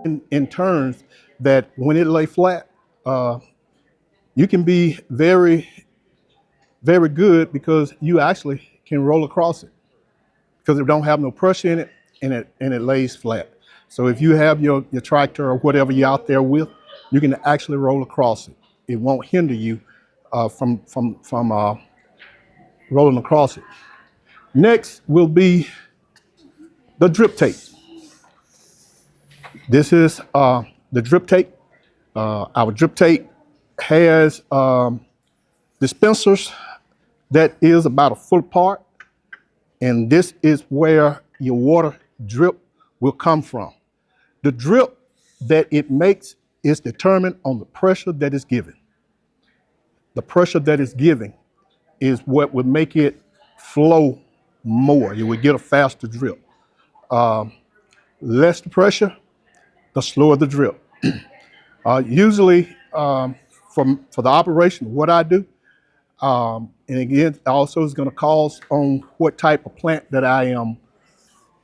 in terms that when it lay flat, you can be very, very good because you actually can roll across it because it don't have no pressure in it and it lays flat. So if you have your tractor or whatever you're out there with, you can actually roll across it. It won't hinder you from rolling across it. Next will be the drip tape. This is the drip tape. Our drip tape has dispensers that is about a foot apart, and this is where your water drip will come from. The drip that it makes is determined on the pressure that is given. The pressure that is given is what would make it flow more. You would get a faster drip. Less the pressure, the slower the drip. Usually, for the operation, what I do, and again, also is going to cause on what type of plant that I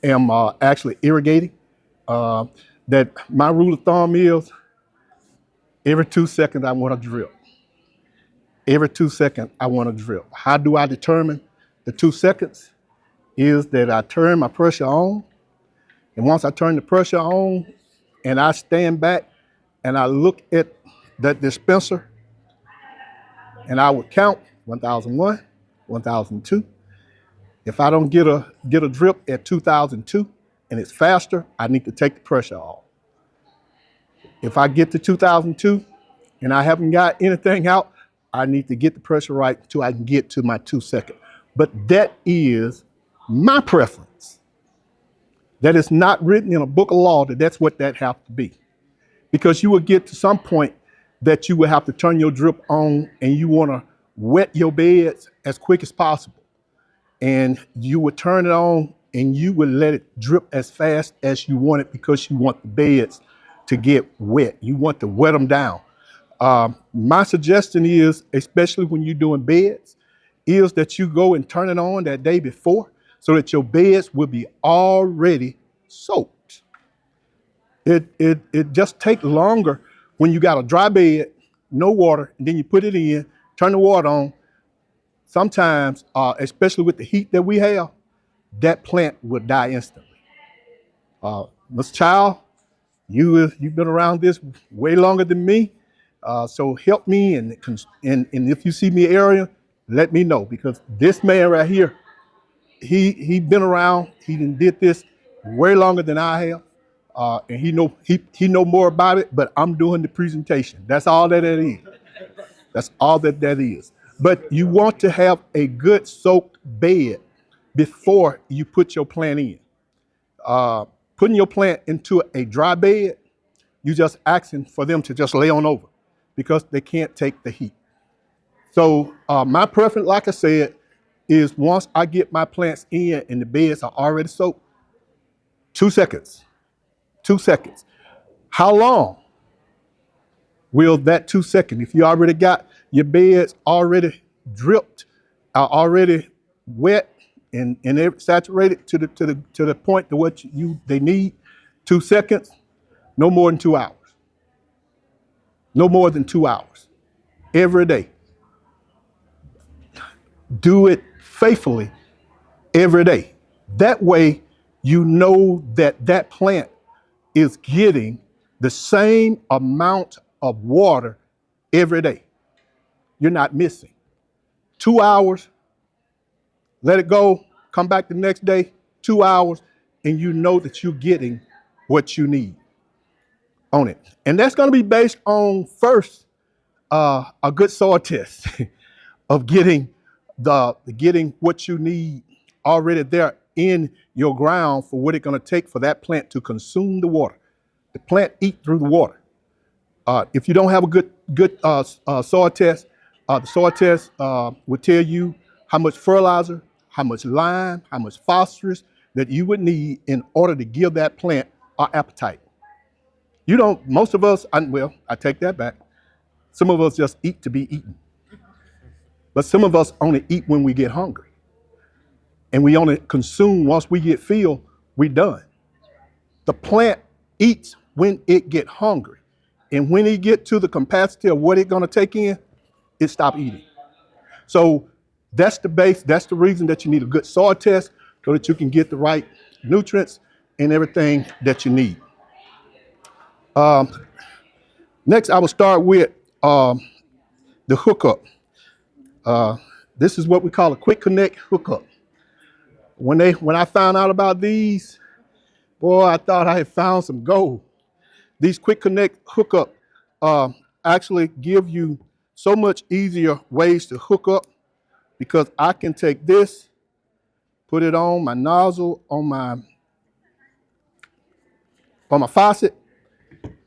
am actually irrigating. That my rule of thumb is every 2 seconds I want to drip. Every 2 seconds I want to drip. How do I determine the 2 seconds? Is that I turn my pressure on, and once I turn the pressure on, and I stand back and I look at that dispenser, and I would count 1001, 1002. If I don't get a drip at 2002 and it's faster, I need to take the pressure off. If I get to 2002 and I haven't got anything out, I need to get the pressure right until I can get to my 2 seconds. But that is my preference. That is not written in a book of law that that's what that has to be. Because you will get to some point that you will have to turn your drip on and you want to wet your beds as quick as possible. And you would turn it on and you would let it drip as fast as you want it because you want the beds to get wet. You want to wet them down. My suggestion is, especially when you're doing beds, is that you go and turn it on that day before so that your beds will be already soaked. It just takes longer when you got a dry bed, no water, and then you put it in, turn the water on. Sometimes, especially with the heat that we have, that plant will die instantly. Mr. Child, you've been around this way longer than me, so help me, and if you see me area, let me know, because this man right here, he been around, he did this way longer than I have, and he know more about it, but I'm doing the presentation. That's all that is. That's all that is. But you want to have a good soaked bed before you put your plant in. Putting your plant into a dry bed, you just asking for them to just lay on over because they can't take the heat. So my preference, like I said, is once I get my plants in and the beds are already soaked, 2 seconds. 2 seconds. How long will that 2 seconds, if you already got your beds already dripped, already wet and saturated to the point to what they need, 2 seconds, no more than 2 hours. No more than 2 hours every day. Do it faithfully every day. That way, you know that plant is getting the same amount of water every day. You're not missing. 2 hours, let it go, come back the next day, 2 hours, and you know that you're getting what you need on it. And that's going to be based on, first, a good soil test of getting what you need already there in your ground for what it's going to take for that plant to consume the water. The plant eats through the water. If you don't have a good soil test, the soil test will tell you how much fertilizer, how much lime, how much phosphorus that you would need in order to give that plant an appetite. You don't, most of us, I take that back. Some of us just eat to be eaten. But some of us only eat when we get hungry. And we only consume once we get filled, we're done. The plant eats when it get hungry. And when it get to the capacity of what it's gonna take in, it stop eating. So that's the base, that's the reason that you need a good soil test so that you can get the right nutrients and everything that you need. Next, I will start with the hookup. This is what we call a quick connect hookup. When I found out about these, boy, I thought I had found some gold. These quick connect hookup actually give you so much easier ways to hook up, because I can take this, put it on my nozzle on my faucet,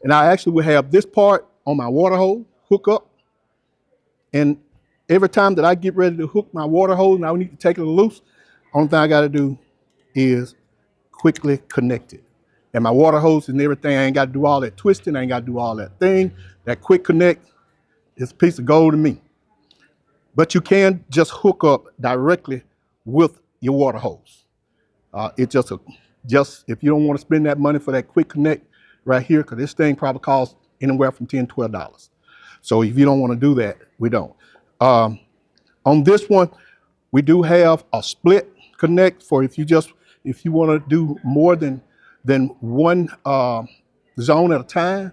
and I actually will have this part on my water hose hook up. And every time that I get ready to hook my water hose and I need to take it loose, only thing I got to do is quickly connect it. And my water hose and everything, I ain't got to do all that twisting, I ain't got to do all that thing. That quick connect is a piece of gold to me. But you can just hook up directly with your water hose. It's just if you don't want to spend that money for that quick connect right here, because this thing probably costs anywhere from $10, $12. So if you don't want to do that, we don't. On this one, we do have a split connect for if you want to do more than one zone at a time,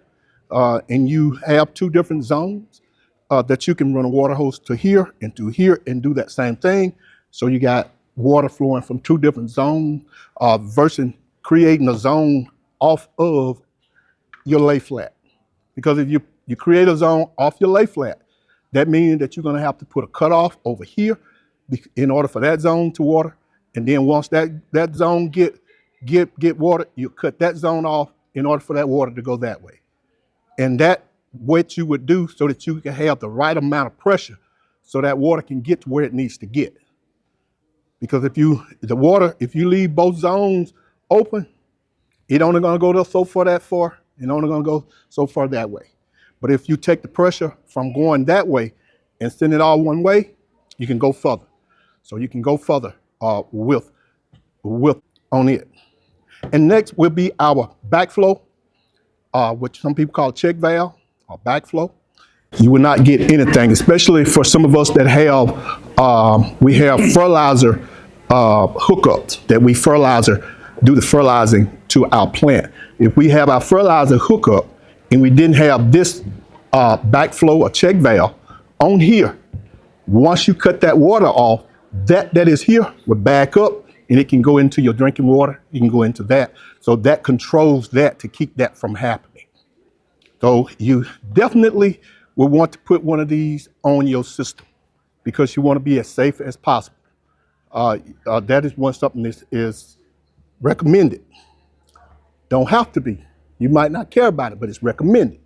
and you have two different zones that you can run a water hose to here and to here and do that same thing. So you got water flowing from two different zones versus creating a zone off of your lay flat. Because if you create a zone off your lay flat, that means that you're going to have to put a cutoff over here in order for that zone to water. And then once that zone get water, you cut that zone off in order for that water to go that way. And that what you would do so that you can have the right amount of pressure so that water can get to where it needs to get. Because if you leave both zones open, it only going to go so far that far, and only going to go so far that way. But if you take the pressure from going that way and send it all one way, you can go further. So you can go further with on it. And next will be our backflow, which some people call check valve or backflow. You will not get anything, especially for some of us that we have fertilizer hookups that we do the fertilizing to our plant. If we have our fertilizer hookup and we didn't have this backflow or check valve on here, once you cut that water off, that is here will back up and it can go into your drinking water. You can go into that. So that controls that to keep that from happening. So you definitely will want to put one of these on your system because you want to be as safe as possible. That is something that is recommended. Don't have to be. You might not care about it, but it's recommended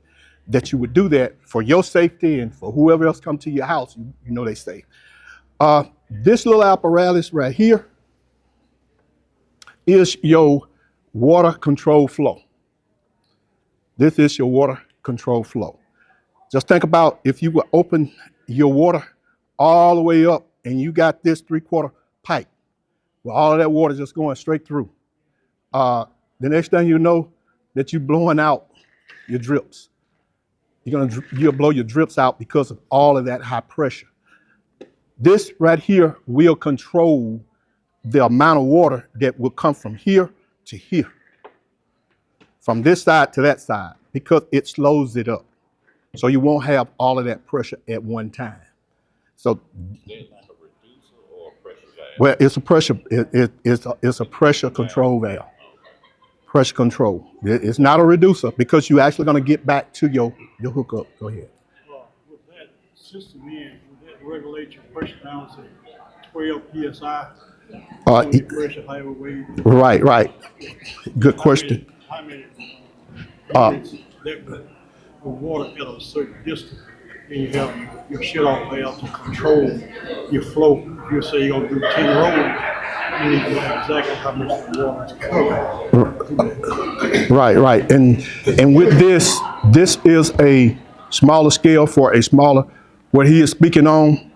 that you would do that for your safety and for whoever else come to your house, you know they safe. This little apparatus right here is your water control flow. This is your water control flow. Just think about if you would open your water all the way up and you got this 3/4 pipe with all of that water just going straight through. The next thing you know that you're blowing out your drips. You'll blow your drips out because of all of that high pressure. This right here will control the amount of water that will come from here to here, from this side to that side, because it slows it up. So you won't have all of that pressure at one time. So, is it like a reducer or a pressure valve? Well, it's a pressure. It's a pressure control valve. Pressure control. It's not a reducer because you're actually going to get back to your hookup. Go ahead. With that system in, would that regulate your pressure down to 12 psi? Pressure, however way. Right. Good question. How many that the water at a certain distance, and you have your shut-off valve to control your flow. If you say you're going to do 10 rows, you need to know exactly how much the water is covered. Right. And with this is a smaller scale for a smaller. What he is speaking on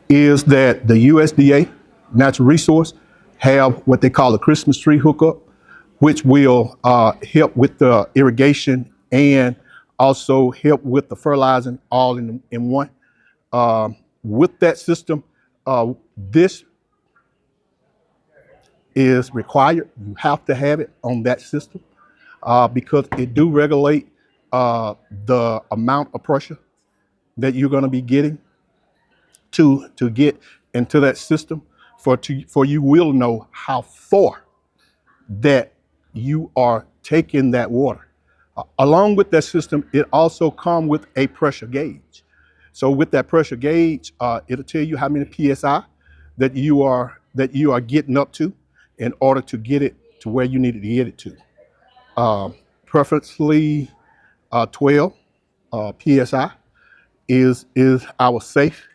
is that the USDA, Natural Resource, have what they call a Christmas tree hookup. which will help with the irrigation and also help with the fertilizing all in one. With that system, this is required. You have to have it on that system because it do regulate the amount of pressure that you're going to be getting to get into that system for you will know how far that you are taking that water. Along with that system, it also comes with a pressure gauge. So with that pressure gauge, it'll tell you how many psi that you are getting up to in order to get it to where you need to get it to. Preferably 12 psi is our safe.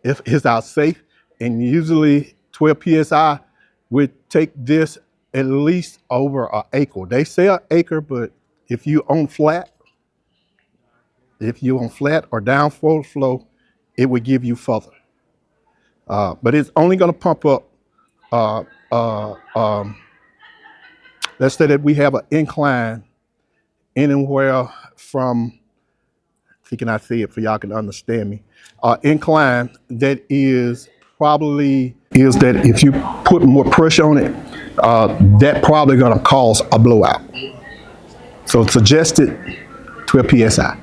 Is our safe, and usually 12 psi would take this at least over an acre. They say an acre, but if you on flat or downforce flow, it would give you further. But it's only going to pump up. Let's say that we have an incline anywhere from, if you cannot see it for y'all can understand me, incline that is probably is that if you put more pressure on it, that probably going to cause a blowout. So suggested 12 psi.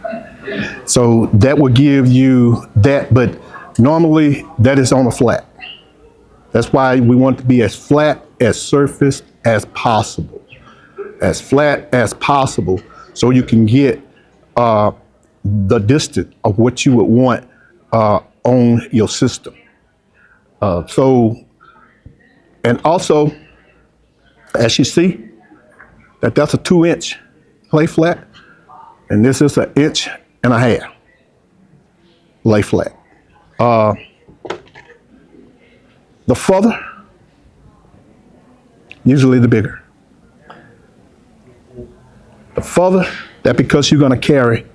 So that will give you that, but normally that is on a flat. That's why we want it to be as flat as surface as possible. As flat as possible so you can get the distance of what you would want on your system. And also, as you see, that's a 2-inch lay flat, and this is 1.5 inches lay flat. The further, usually the bigger. The further, that because you're going to carry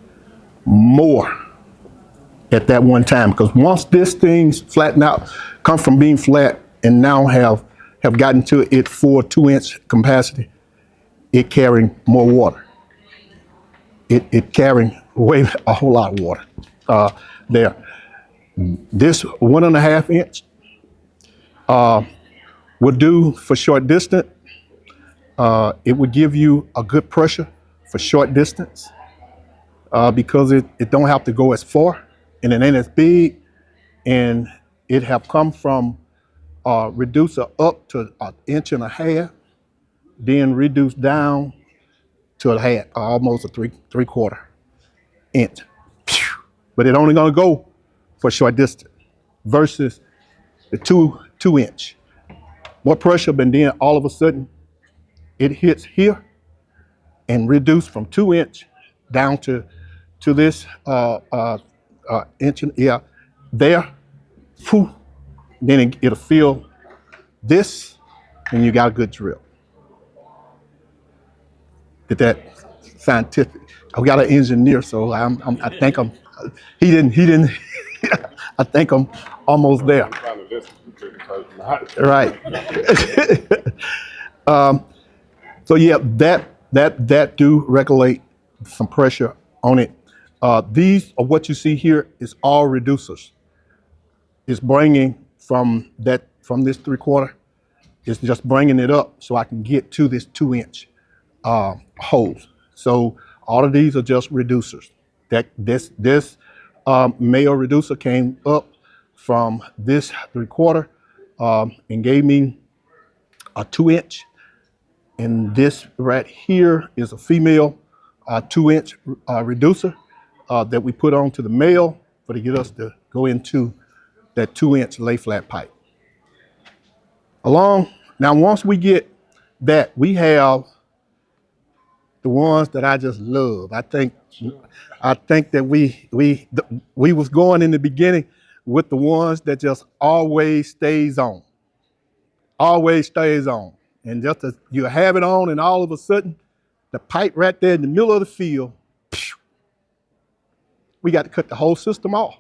more at that one time. Because once this thing's flattened out, come from being flat and now have gotten to it for 2-inch capacity, it carrying more water. It carrying a whole lot of water there. This 1.5 inch will do for short distance. It would give you a good pressure for short distance because it don't have to go as far and it ain't as big, and it have come from reducer up to 1.5 inches, then reduced down to a half, almost a 3/4 inch. But it only gonna go for short distance versus the 2 inch. More pressure, but then all of a sudden it hits here and reduced from 2 inch down to this inch, there. Whew, then it'll feel this, and you got a good drill. Did that scientific? I got an engineer, so I think he didn't. I think I'm almost there. Right. So yeah, that do regulate some pressure on it. These are what you see here is all reducers. It's bringing from this 3/4. It's just bringing it up so I can get to this 2-inch holes. So all of these are just reducers. This male reducer came up from this 3/4 and gave me a 2-inch. And this right here is a female 2-inch reducer that we put onto the male to get us to go into that 2-inch lay flat pipe. Now once we get that, we have the ones that I just love. I think that we was going in the beginning with the ones that just always stays on. Always stays on. And just as you have it on, and all of a sudden, the pipe right there in the middle of the field, we got to cut the whole system off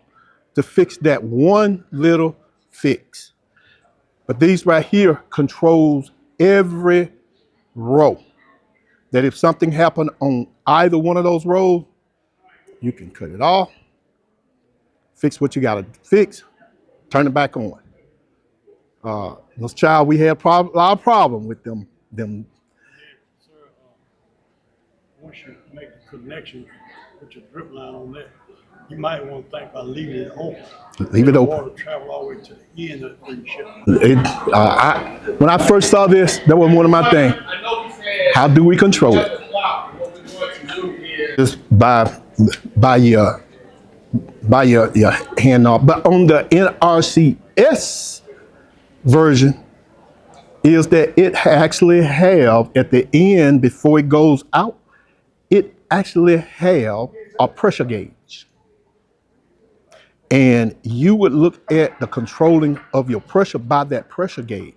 to fix that one little fix. But these right here controls every row. That if something happened on either one of those rows, you can cut it off, fix what you got to fix, turn it back on. This child, we had a lot of problem with them. Sir, once you make the connection with your drip line on that, you might want to think about leaving it open. Leave it The open. water travel all the way to the end of the ship. When I first saw this, that was one of my things. How do we control it? Just by your hand off. But on the NRCS version, is that it actually have at the end before it goes out, it actually have a pressure gauge. And you would look at the controlling of your pressure by that pressure gauge,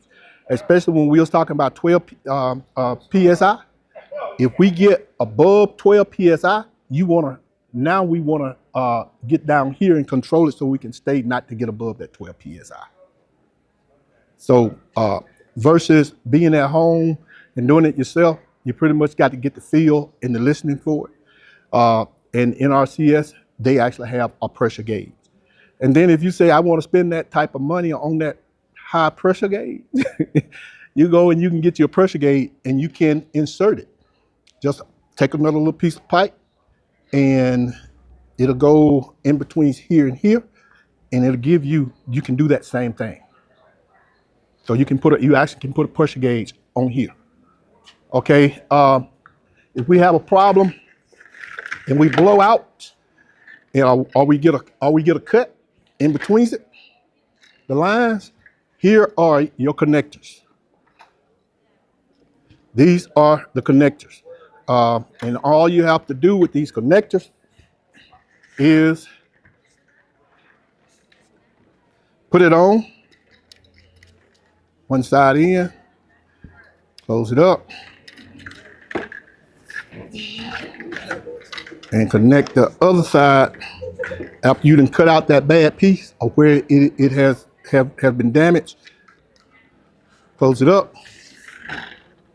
especially when we was talking about 12 PSI. If we get above 12 PSI, we want to get down here and control it so we can stay not to get above that 12 PSI. So versus being at home and doing it yourself, you pretty much got to get the feel and the listening for it. And NRCS, they actually have a pressure gauge. And then if you say, I want to spend that type of money on that high pressure gauge, you go and you can get your pressure gauge and you can insert it. Just take another little piece of pipe and it'll go in between here and here, and it'll give you can do that same thing. So you actually can put a pressure gauge on here. Okay, if we have a problem and we blow out, or we get a cut in between it, the lines, here are your connectors. These are the connectors. And all you have to do with these connectors is put it on, one side in, close it up, and connect the other side after you done cut out that bad piece or where it has been damaged. Close it up,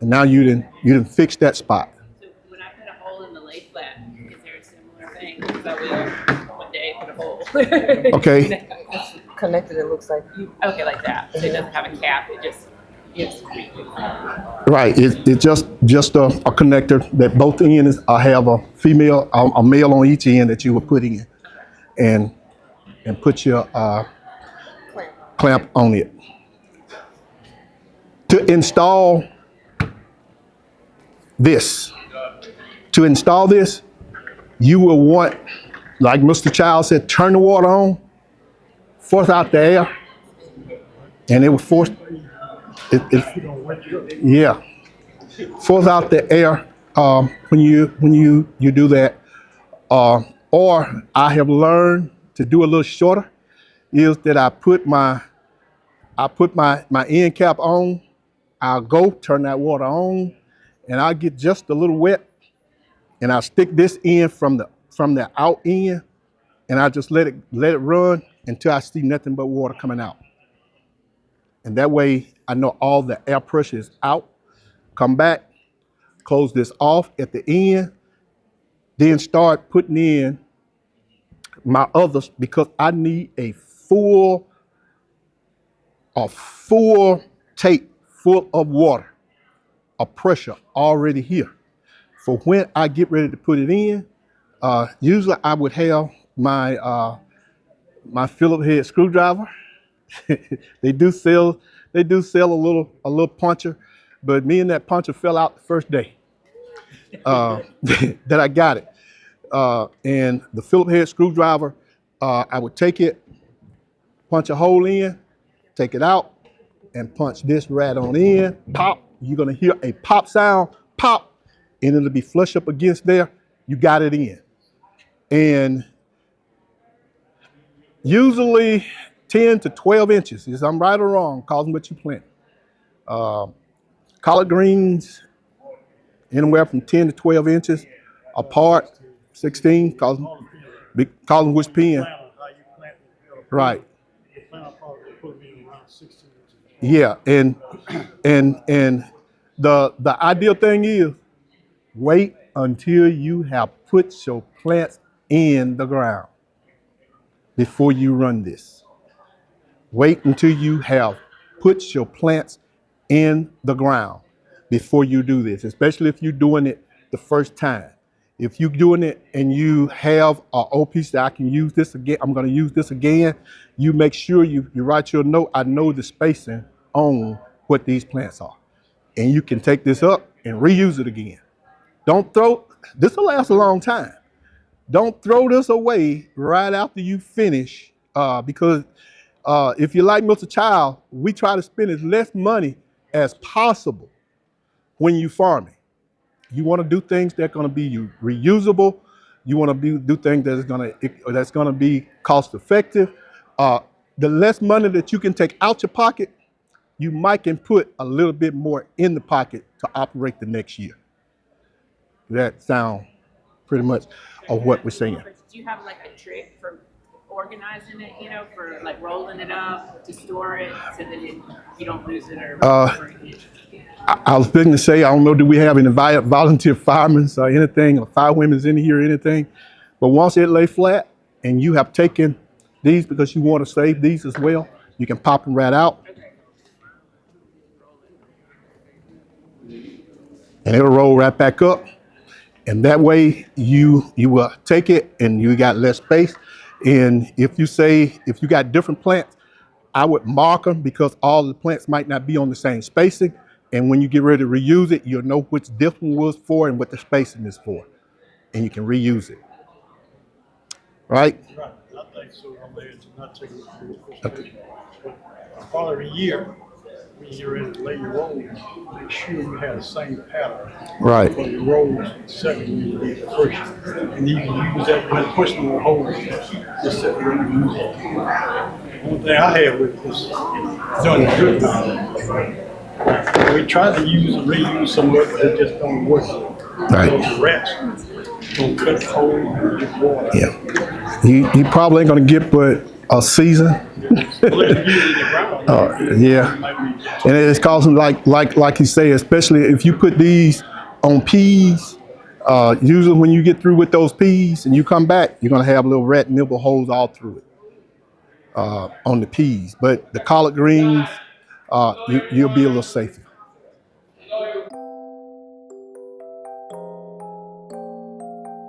and now you done fix that spot. So when I put a hole in the lay flat, is there a similar thing? Because I will one day put a hole. Okay. Connected, it looks like. Okay, like that. So it doesn't have a cap. It just Right. It's just a connector that both ends have a male on each end that you would put in, and put your clamp on it. To install this, you will want, like Mr. Child said, turn the water on, force out the air, and it will force force out the air when you do that. Or I have learned to do a little shorter, is that I put my end cap on. I'll go turn that water on, and I'll get just a little wet, and I'll stick this in from the out end, and I just let it run until I see nothing but water coming out. And that way I know all the air pressure is out. Come back, close this off at the end, then start putting in my others, because I need a full tape full of water, of pressure already here. For when I get ready to put it in, usually I would have my my Phillips head screwdriver. They do sell a little puncher, but me and that puncher fell out the first day that I got it. And the Phillips head screwdriver, I would take it, punch a hole in, take it out, and punch this right on in, pop. You're gonna hear a pop sound, pop, and it'll be flush up against there. You got it in. And usually 10 to 12 inches, is I'm right or wrong, causing what you plant. Collard greens, anywhere from 10 to 12 inches apart, 16, causing which pin. Right. Yeah, and The ideal thing is wait until you have put your plants in the ground before you run this. Wait until you have put your plants in the ground before you do this, especially if you're doing it the first time. If you're doing it and you have an OPC that I can use this again, I'm going to use this again, you make sure you write your note. I know the spacing on what these plants are. And you can take this up and reuse it again. Don't throw, this will last a long time. Don't throw this away right after you finish because if you like Mr. Child, we try to spend as less money as possible when you farming. You want to do things that are going to be reusable. You want to do things that's going to be cost effective. The less money that you can take out your pocket, you might can put a little bit more in the pocket to operate the next year. That sounds pretty much of what we're saying. But do you have like a trick for organizing it, you know, for like rolling it up to store it so that you don't lose it or I was thinking to say, I don't know, do we have any volunteer firemen or anything, or fire women's in here or anything? But once it lay flat and you have taken these because you want to save these as well, you can pop them right out. And it'll roll right back up. And that way you will take it and you got less space. And if you got different plants, I would mark them because all the plants might not be on the same spacing. And when you get ready to reuse it, you'll know which different was for and what the spacing is for. And you can reuse it. Right? Right, I think so. I'm there to not take it. Probably a year, when you get ready to lay your rolls, make sure you have the same pattern. Right. For your rolls, second year, be the first year. And you can use that when pushing the holes, just set the use it. One thing I had with this, doing the drip now, we tried to reuse some of it, but it just don't work. Right. Those rats don't cut the hole and get water. Yeah. You probably ain't gonna get but a season. Yeah. And it's causing like you say, especially if you put these on peas, usually when you get through with those peas and you come back, you're gonna have little rat nibble holes all through it on the peas. But the collard greens, you'll be a little safer.